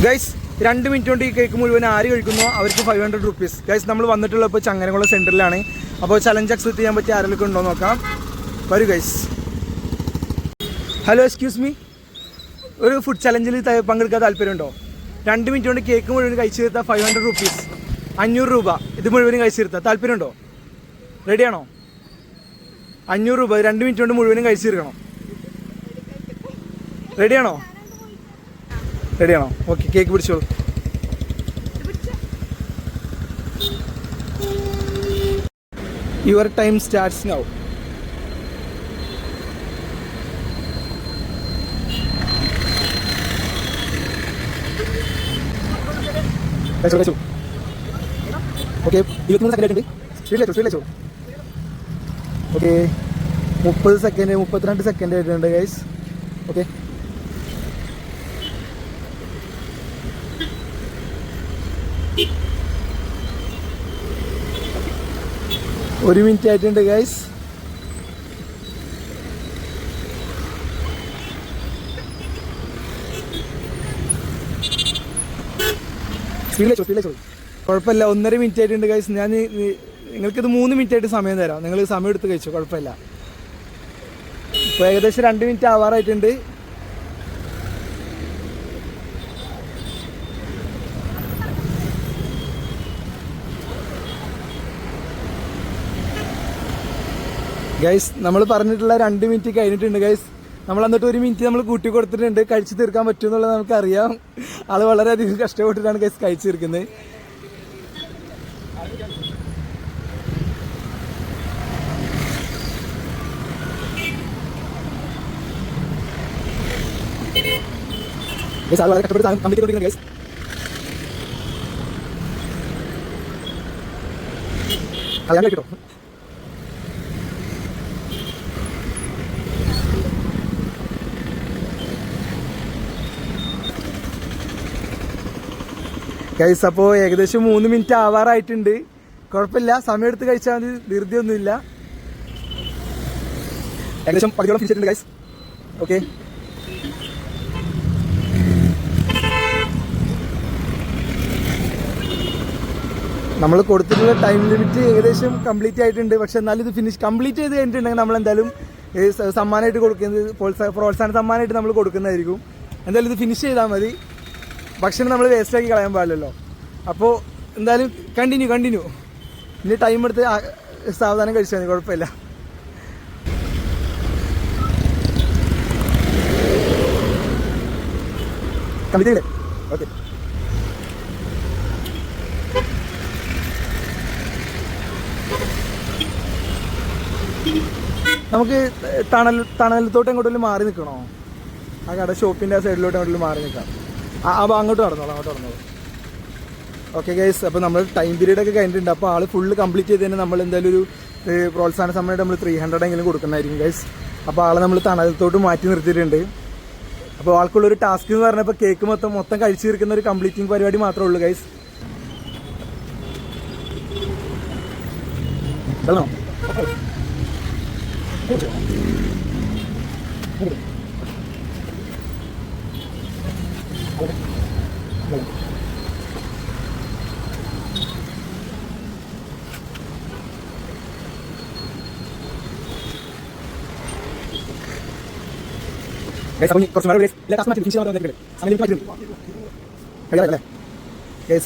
Guys 2 minute കൊണ്ട് ഈ cake മുഴുവൻ ആര് കഴിക്കുന്നോ അവർക്ക് 500 rupees. ഗൈസ് നമ്മൾ വന്നിട്ടുള്ള ഇപ്പോൾ ചങ്ങരംകുളം സെൻറ്ററിലാണ്. അപ്പോൾ ചലഞ്ച് അക്സെപ്റ്റ് ചെയ്യാൻ പറ്റിയ ആരെങ്കിലും ഉണ്ടോ നോക്കാം. വരൂ ഗൈസ്. ഹലോ, എക്സ്ക്യൂസ് മീ, ഒരു ഫുഡ് ചലഞ്ചിൽ പങ്കെടുക്കാൻ താല്പര്യമുണ്ടോ? 2 മിനിറ്റ് കൊണ്ട് കേക്ക് മുഴുവൻ കഴിച്ചു തീർത്താൽ 500 rupees, 500 രൂപ. ഇത് മുഴുവനും കഴിച്ചു തീർത്താൽ താല്പര്യമുണ്ടോ? റെഡിയാണോ? 500 രൂപ 2 മിനിറ്റ് കൊണ്ട് മുഴുവനും കഴിച്ചു തീർക്കണം. റെഡിയാണോ? റെഡിയാണോ? ഓക്കെ, കേക്ക് പിടിച്ചോളൂ. Your time starts now. Okay, 23 second ആയിട്ടുണ്ട്. സ്പീഡിൽ വെച്ചോ. ഓക്കെ, 30 സെക്കൻഡ്, 32 സെക്കൻഡ് ആയിട്ടുണ്ട് ഗൈസ്. ഓക്കെ, ഒരു മിനിറ്റ് ആയിട്ടുണ്ട് ഗൈസ്. സ്പീഡിൽ വെച്ചോ. കുഴപ്പമില്ല, 1.5 മിനിറ്റ് ആയിട്ടുണ്ട് ഗൈസ്. നിങ്ങൾക്കിത് 3 മിനിറ്റ് ആയിട്ട് സമയം തരാം. നിങ്ങൾ സമയം എടുത്ത് കഴിച്ചോ, കുഴപ്പമില്ല. ഇപ്പോൾ ഏകദേശം 2 മിനിറ്റ് ആവാറായിട്ടുണ്ട്. ഗൈസ്, നമ്മൾ പറഞ്ഞിട്ടുള്ള 2 മിനിറ്റ് കഴിഞ്ഞിട്ടുണ്ട് ഗൈസ്. നമ്മൾ എന്നിട്ട് 1 മിനിറ്റ് നമ്മൾ കൂട്ടി കൊടുത്തിട്ടുണ്ട്. കഴിച്ചു തീർക്കാൻ പറ്റും എന്നുള്ളത് നമുക്കറിയാം. ആൾ വളരെയധികം കഷ്ടപ്പെട്ടിട്ടാണ് ഗൈസ് കഴിച്ചു തീർക്കുന്നത്. വളരെ കഷ്ടപ്പെട്ട് കംപ്ലീറ്റ് കൊടുക്കുന്നത് ഗൈസ്. അറിയാൻ കേട്ടോ. ഗൈസ്, അപ്പോൾ ഏകദേശം 3 മിനിറ്റ് ആവാറായിട്ടുണ്ട്. കുഴപ്പമില്ല, സമയം എടുത്ത് കഴിച്ചാൽ മതി, ധൃതിയൊന്നുമില്ല. ഏകദേശം 10 ഫിനിഷ് ചെയ്തിട്ടുണ്ട് ഗൈസ്. ഓക്കെ, നമ്മൾ കൊടുത്തിട്ടുള്ള ടൈം ലിമിറ്റ് ഏകദേശം കംപ്ലീറ്റ് ആയിട്ടുണ്ട്. പക്ഷെ എന്നാലും ഇത് കംപ്ലീറ്റ് ചെയ്ത് കഴിഞ്ഞിട്ടുണ്ടെങ്കിൽ നമ്മളെന്തായാലും സമ്മാനമായിട്ട് കൊടുക്കുന്നത്, പ്രോത്സാഹന സമ്മാനമായിട്ട് നമ്മൾ കൊടുക്കുന്നതായിരിക്കും. എന്തായാലും ഇത് ഫിനിഷ് ചെയ്താൽ മതി. ഭക്ഷണം നമ്മൾ വേസ്റ്റാക്കി കളയാൻ പാടില്ലല്ലോ. അപ്പോൾ എന്തായാലും കണ്ടിന്യൂ. ഇനി ടൈം എടുത്ത് സാവധാനം കഴിച്ചാൽ മതി, കുഴപ്പമില്ല. കംപ്ലീറ്റ് ചെയ്യില്ലേ? ഓക്കെ, നമുക്ക് തണലത്തോട്ട് എങ്ങോട്ടെങ്കിലും മാറി നിൽക്കണോ? ആ കട ഷോപ്പിൻ്റെ ആ സൈഡിലോട്ട് എങ്ങോട്ടെങ്കിലും മാറി നിൽക്കാം. അങ്ങോട്ട് നടന്നോളൂ. ഓക്കെ ഗൈസ്, അപ്പോൾ നമ്മൾ ടൈം പീരീഡൊക്കെ കഴിഞ്ഞിട്ടുണ്ട്. അപ്പോൾ ആൾ ഫുള്ള് കംപ്ലീറ്റ് ചെയ്ത് തന്നെ നമ്മൾ എന്തായാലും ഒരു പ്രോത്സാഹന സമ്മാനമായിട്ട് നമ്മൾ 300 എങ്കിലും കൊടുക്കുന്നതായിരിക്കും ഗൈസ്. അപ്പോൾ ആളെ നമ്മൾ തണലത്തോട്ട് മാറ്റി നിർത്തിയിട്ടുണ്ട്. അപ്പോൾ ആൾക്കുള്ളൊരു ടാസ്ക് എന്ന് പറഞ്ഞപ്പോൾ കേക്ക് മൊത്തം കഴിച്ചു തീർക്കുന്ന ഒരു കംപ്ലീറ്റിംഗ് പരിപാടി മാത്രമേ ഉള്ളൂ ഗൈസ്. ോ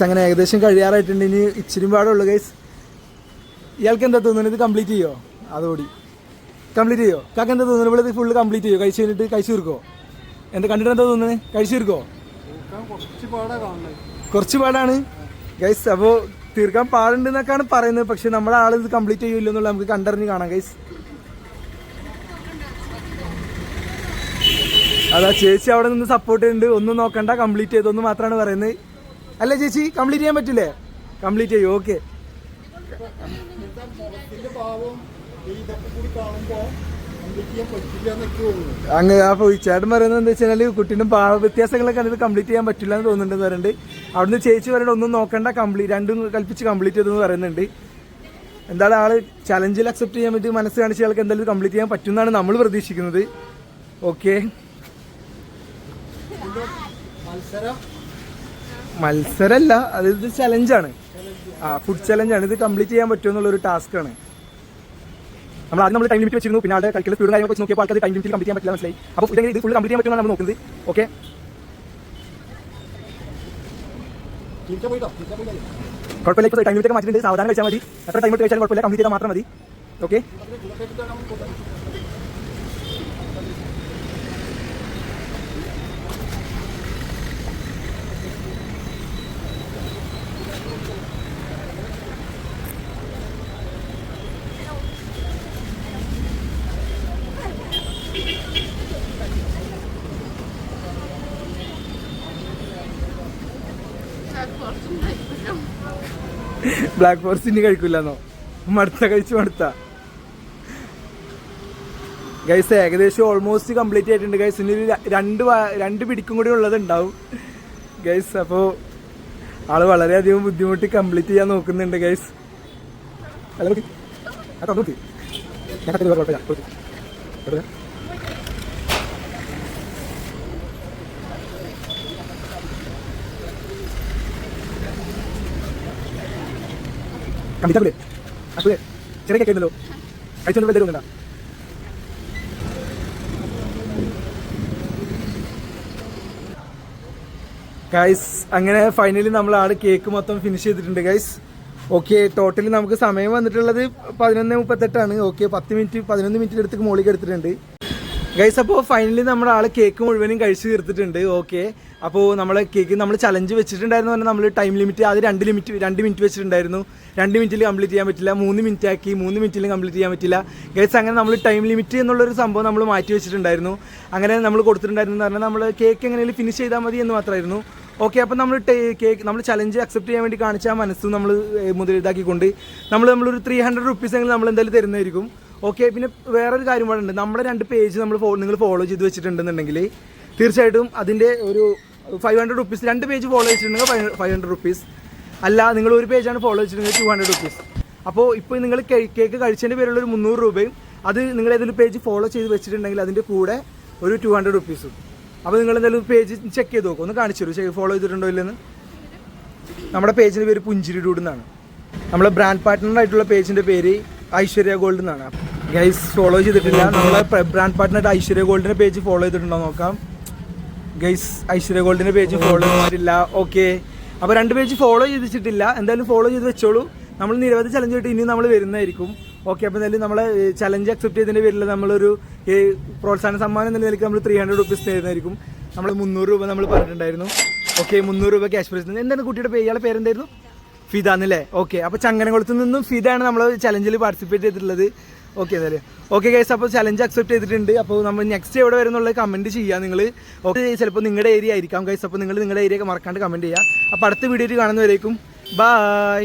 അങ്ങനെ ഏകദേശം കഴിയാറായിട്ടുണ്ട്. ഇനി ഇച്ചിരി പാടുള്ളൂ ഗൈസ്. ഇയാൾക്ക് എന്താ തോന്നുന്നത്? ഇത് കംപ്ലീറ്റ് ചെയ്യോ? അതോടി കംപ്ലീറ്റ് ചെയ്യോ? കാക്ക എന്താ തോന്നുന്നത്? ഇവിടെ ഇത് ഫുള്ള് കംപ്ലീറ്റ് ചെയ്യോ? കഴിച്ച് കഴിഞ്ഞിട്ട് കഴിച്ചു തീർക്കോ? എന്താ കണ്ടിട്ട് എന്താ തോന്നുന്നത്? കഴിച്ചു തീർക്കോ? കുറച്ച് പാടാണ് ഗൈസ്. അപ്പോൾ തീർക്കാൻ പാടുണ്ടെന്നൊക്കെയാണ് പറയുന്നത്. പക്ഷെ നമ്മുടെ ആൾ ഇത് കംപ്ലീറ്റ് ചെയ്യില്ല എന്നുള്ള നമുക്ക് കണ്ടറിഞ്ഞ് കാണാം ഗൈസ്. അതാ ചേച്ചി അവിടെ നിന്ന് സപ്പോർട്ട് ചെയ്യുന്നുണ്ട്. ഒന്നും നോക്കണ്ട, കംപ്ലീറ്റ് ചെയ്തൊന്ന് മാത്രമാണ് പറയുന്നത്. അല്ലേ ചേച്ചി? കംപ്ലീറ്റ് ചെയ്യാൻ പറ്റില്ലേ? കംപ്ലീറ്റ് ചെയ്യും. ഓക്കെ, അങ്ങ് അപ്പോൾ ചേട്ടൻ പറയുന്നത് എന്താ വെച്ചാൽ കുട്ടീൻ്റെ ഭാവ വ്യത്യാസങ്ങളൊക്കെ കണ്ടിട്ട് കംപ്ലീറ്റ് ചെയ്യാൻ പറ്റില്ല എന്ന് തോന്നുന്നുണ്ടെന്ന് പറയുന്നുണ്ട്. അവിടുന്ന് ചേച്ചി പറയുന്നത് ഒന്നും നോക്കണ്ട, രണ്ടും കൽപ്പിച്ച് കംപ്ലീറ്റ് ചെയ്തെന്ന് പറയുന്നുണ്ട്. എന്തായാലും ആള് ചലഞ്ചിൽ അക്സെപ്റ്റ് ചെയ്യാൻ വേണ്ടി മനസ്സ് കാണിച്ച ആൾക്ക് എന്തായാലും കംപ്ലീറ്റ് ചെയ്യാൻ പറ്റുമെന്നാണ് നമ്മൾ പ്രതീക്ഷിക്കുന്നത്. ഓക്കെ, മത്സരമല്ല, അത് ഇത് ചലഞ്ചാണ്. ഫുഡ് ചലഞ്ചാണ്. ഇത് കംപ്ലീറ്റ് ചെയ്യാൻ പറ്റുമോ എന്നുള്ളൊരു ടാസ്ക്കാണ്. നമ്മൾ ആദ്യം നമ്മൾ ടൈം ലിമിറ്റ് വെച്ചിരുന്നു, പിന്നെ അവിടെ കളിക്കുന്ന സ്പീഡ് കാര്യങ്ങളൊക്കെ നോക്കിയപ്പോൾ ആൾക്കാർ ടൈം ലിമിറ്റ് കംപ്ലീറ്റ് ചെയ്യാൻ പറ്റില്ല, മനസ്സിലായി. അപ്പോൾ ഇത് ഫുൾ കംപ്ലീറ്റ് ചെയ്യാൻ പറ്റുമെന്നാണ് നമ്മൾ നോക്കുന്നത്. ഓക്കെ, കുഴപ്പമില്ല. ഇപ്പോൾ ടൈം ലിമിറ്റ് ഒക്കെ മാറ്റിയിട്ടുണ്ട്. സാവധാനം കഴിച്ചാൽ മതി. എത്ര ടൈം കഴിച്ചാലും കുഴപ്പമില്ല, കംപ്ലീറ്റ് ചെയ്താൽ മാത്രം മതി. ഓക്കെ, ബ്ലാക്ക് ഫോറസ്റ്റ് ഇനി കഴിക്കില്ലെന്നോ? മടുത്ത ഗൈസ്. ഏകദേശം ഓൾമോസ്റ്റ് കംപ്ലീറ്റ് ആയിട്ടുണ്ട് ഗൈസ്. ഇനി രണ്ട് പിടിക്കും കൂടി ഉള്ളതുണ്ടാവും ഗൈസ്. അപ്പോൾ ആള് വളരെയധികം ബുദ്ധിമുട്ടി കംപ്ലീറ്റ് ചെയ്യാൻ നോക്കുന്നുണ്ട് ഗൈസ്. ചെറിയ കേൾക്കുന്നല്ലോ, കഴിച്ചോണ്ട് വല്ലതും ഉണ്ടാ. ഗൈസ് അങ്ങനെ ഫൈനലി നമ്മൾ കേക്ക് മൊത്തം ഫിനിഷ് ചെയ്തിട്ടുണ്ട് ഗൈസ്. ഓക്കെ, ടോട്ടലി നമുക്ക് സമയം വന്നിട്ടുള്ളത് 11:38. ഓക്കെ, 11 മിനിറ്റിനടുത്ത് മോളിലേക്ക് എടുത്തിട്ടുണ്ട് ഗൈസ്. അപ്പോൾ ഫൈനലി നമ്മുടെ കേക്ക് മുഴുവനും കഴിച്ച് തീർത്തിട്ടുണ്ട്. ഓക്കെ, അപ്പോൾ നമ്മളെ കേക്ക് നമ്മൾ ചലഞ്ച് വെച്ചിട്ടുണ്ടായിരുന്നു പറഞ്ഞാൽ നമ്മൾ ടൈം ലിമിറ്റ് അത് 2 മിനിറ്റ് വെച്ചിട്ടുണ്ടായിരുന്നു. 2 മിനിറ്റിൽ കംപ്ലീറ്റ് ചെയ്യാൻ പറ്റില്ല, 3 മിനിറ്റ് ആക്കി. 3 മിനിറ്റിലും കംപ്ലീറ്റ് ചെയ്യാൻ പറ്റില്ല ഗൈസ്. അങ്ങനെ നമ്മൾ ടൈം ലിമിറ്റ് എന്നുള്ളൊരു സംഭവം നമ്മൾ മാറ്റി വെച്ചിട്ടുണ്ടായിരുന്നു. അങ്ങനെ നമ്മൾ കൊടുത്തിട്ടുണ്ടായിരുന്നു എന്ന് പറഞ്ഞാൽ നമ്മൾ കേക്ക് എങ്ങനെയും ഫിനിഷ് ചെയ്താൽ മതി എന്ന് മാത്രമായിരുന്നു. ഓക്കെ, അപ്പോൾ നമ്മൾ കേക്ക് നമ്മൾ ചലഞ്ച് അക്സെപ്റ്റ് ചെയ്യാൻ വേണ്ടി കാണിച്ച മനസ്സ് നമ്മൾ മുതലിതാക്കിക്കൊണ്ട് നമ്മളൊരു 300 റുപ്പീസ് എങ്കിലും നമ്മൾ എന്തായാലും തരുന്നതായിരിക്കും. ഓക്കെ, പിന്നെ വേറൊരു കാര്യം കൂടെ ഉണ്ട്. നമ്മുടെ 2 പേജ് നിങ്ങൾ ഫോളോ ചെയ്ത് വെച്ചിട്ടുണ്ടെന്നുണ്ടെങ്കിൽ തീർച്ചയായിട്ടും അതിൻ്റെ ഒരു 500 റുപ്പീസ്. 2 പേജ് ഫോളോ ചെയ്തിട്ടുണ്ടെങ്കിൽ 500 റുപ്പീസ്. അല്ല, നിങ്ങൾ ഒരു പേജാണ് ഫോളോ ചെയ്തിട്ടുണ്ടെങ്കിൽ 200 റുപ്പീസ്. അപ്പോൾ ഇപ്പോൾ നിങ്ങൾ കേക്ക് കഴിച്ചതിൻ്റെ പേരുള്ളൊരു 300 രൂപയും അത് നിങ്ങൾ ഏതെങ്കിലും പേജ് ഫോളോ ചെയ്ത് വെച്ചിട്ടുണ്ടെങ്കിൽ അതിൻ്റെ കൂടെ ഒരു 200 റുപ്പീസും. അപ്പോൾ നിങ്ങൾ എന്തായാലും പേജ് ചെക്ക് ചെയ്ത് നോക്കും, ഒന്ന് കാണിച്ചു തരും ഫോളോ ചെയ്തിട്ടുണ്ടോ ഇല്ലെന്ന്. നമ്മുടെ പേജിൻ്റെ പേര് പുഞ്ചിരി ഡൂഡ് എന്നാണ്. നമ്മളെ ബ്രാൻഡ് പാർട്ട്ണറായിട്ടുള്ള പേജിൻ്റെ പേര് ഐശ്വര്യ ഗോൾഡ് എന്നാണ്. ഗൈസ് ഫോളോ ചെയ്തിട്ടില്ല, നമ്മളെ ബ്രാൻഡ് പാർട്ട്ണറായിട്ട് ഐശ്വര്യ ഗോൾഡിൻ്റെ പേജ് ഫോളോ ചെയ്തിട്ടുണ്ടോ നോക്കാം ഗൈസ്. ഐശ്വര്യ ഗോൾഡിൻ്റെ പേജ് ഫോളോ ചെയ്തിട്ടില്ല. ഓക്കെ, അപ്പോൾ 2 പേജ് ഫോളോ ചെയ്തിട്ടില്ല. എന്തായാലും ഫോളോ ചെയ്ത് വെച്ചോളൂ. നമ്മൾ നിരവധി ചലഞ്ച് ആയിട്ട് ഇനി നമ്മൾ വരുന്നതായിരിക്കും. ഓക്കെ, അപ്പോൾ എന്തായാലും നമ്മളെ ചലഞ്ച് അക്സെപ്റ്റ് ചെയ്തതിൻ്റെ പേരിൽ നമ്മളൊരു പ്രോത്സാഹന സമ്മാനം എന്ന നിലയ്ക്ക് നമ്മൾ 300 റുപ്പീസ് തരുന്നതായിരിക്കും. നമ്മൾ 300 രൂപ നമ്മൾ പറഞ്ഞിട്ടുണ്ടായിരുന്നു. ഓക്കെ, 300 രൂപ ക്യാഷ് പ്രൈസ്. എന്താണ് കുട്ടിയുടെ ഇയാളുടെ പേരെന്തായിരുന്നു? ഫിദ എന്നല്ലേ? ഓക്കെ, അപ്പോൾ ചങ്ങനകുളത്ത് നിന്നും ഫിദയാണ് നമ്മൾ ചലഞ്ചിൽ പാർട്ടിസിപ്പേറ്റ് ചെയ്തിട്ടുള്ളത്. ഓക്കെ, എന്തായാലും ഓക്കെ ഗൈസ്. അപ്പോൾ ചലഞ്ച് അക്സെപ്റ്റ് ചെയ്തിട്ടുണ്ട്. അപ്പോൾ നമ്മൾ നെക്സ്റ്റ് എവിടെ വരുന്നുള്ളത് കമൻറ്റ് ചെയ്യുക നിങ്ങൾ. ഓക്കെ, ചിലപ്പോൾ നിങ്ങളുടെ ഏരിയ ആയിരിക്കാം ഗൈസ്. അപ്പോൾ നിങ്ങൾ നിങ്ങളുടെ ഏരിയ ഒക്കെ മറക്കാണ്ട് കമൻറ്റ് ചെയ്യുക. അപ്പോൾ അടുത്ത വീഡിയോയിൽ കാണുന്നവരേക്കും ബൈ.